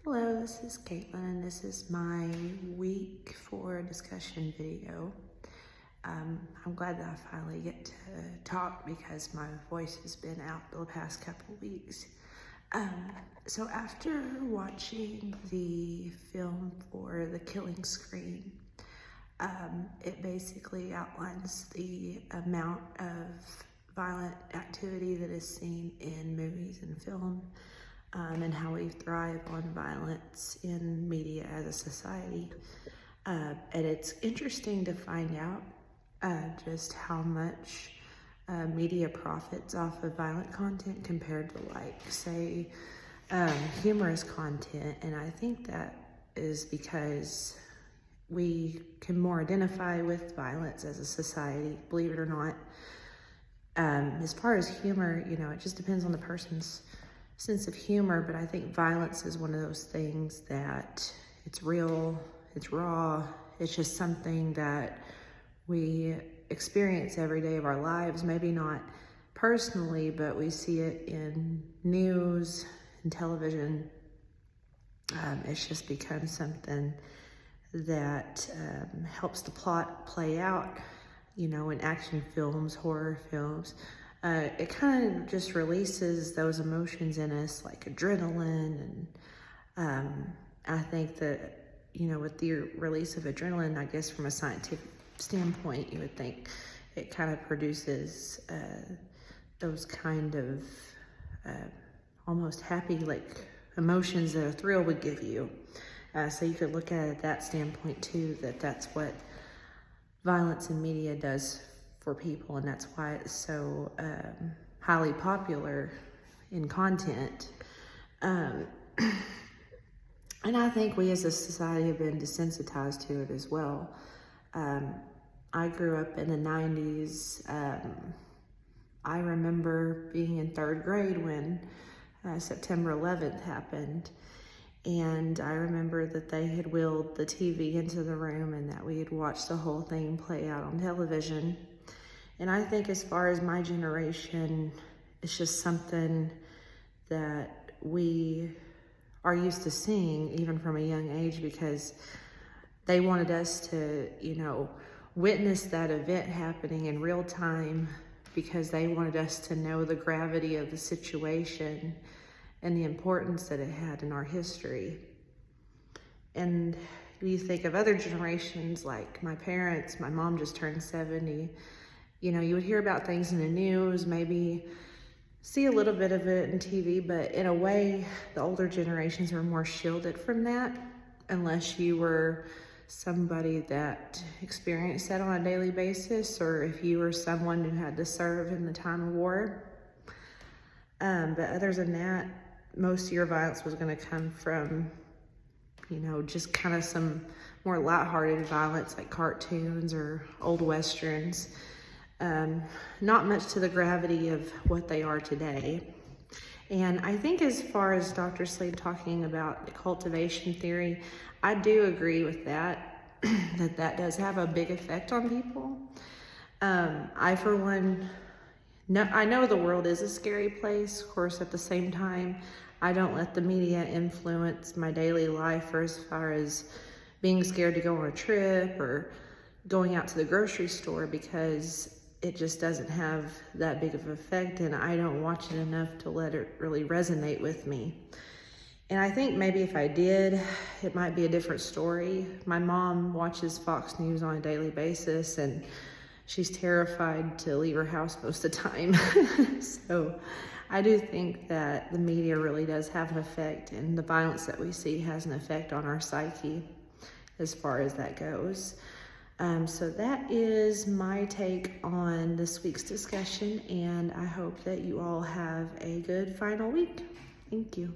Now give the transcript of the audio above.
Hello, this is Caitlin, and this is my week 4 discussion video. I'm glad that I finally get to talk because my voice has been out the past couple weeks. So after watching the film for The Killing Screen, it basically outlines the amount of violent activity that is seen in movies and film, and how we thrive on violence in media as a society. And it's interesting to find out just how much media profits off of violent content compared to, like, say, humorous content. And I think that is because we can more identify with violence as a society, believe it or not. As far as humor, it just depends on the person's sense of humor, but I think violence is one of those things that it's real, it's raw, it's just something that we experience every day of our lives, maybe not personally, but we see it in news and television. It's just become something that helps the plot play out, in action films, horror films. It kind of just releases those emotions in us, like adrenaline. And I think that, with the release of adrenaline, I guess from a scientific standpoint, you would think it kind of produces those kind of almost happy, like, emotions that a thrill would give you. So you could look at it that standpoint too, that's what violence in media does for people, and that's why it's so highly popular in content. And I think we as a society have been desensitized to it as well. I grew up in the 90s. I remember being in 3rd grade when September 11th happened. And I remember that they had wheeled the TV into the room and that we had watched the whole thing play out on television. And I think as far as my generation, it's just something that we are used to seeing even from a young age, because they wanted us to, witness that event happening in real time, because they wanted us to know the gravity of the situation and the importance that it had in our history. And you think of other generations, like my parents, my mom just turned 70, you would hear about things in the news, maybe see a little bit of it in TV, but in a way, the older generations are more shielded from that, unless you were somebody that experienced that on a daily basis, or if you were someone who had to serve in the time of war. But other than that, most of your violence was going to come from, just kind of some more lighthearted violence, like cartoons or old westerns. Not much to the gravity of what they are today. And I think as far as Dr. Slade talking about the cultivation theory, I do agree with that, that does have a big effect on people. I, for one, I know the world is a scary place. Of course, at the same time, I don't let the media influence my daily life, or as far as being scared to go on a trip or going out to the grocery store, because it just doesn't have that big of an effect, and I don't watch it enough to let it really resonate with me. And I think maybe if I did, it might be a different story. My mom watches Fox News on a daily basis, and she's terrified to leave her house most of the time. So I do think that the media really does have an effect, and the violence that we see has an effect on our psyche as far as that goes. So that is my take on this week's discussion, and I hope that you all have a good final week. Thank you.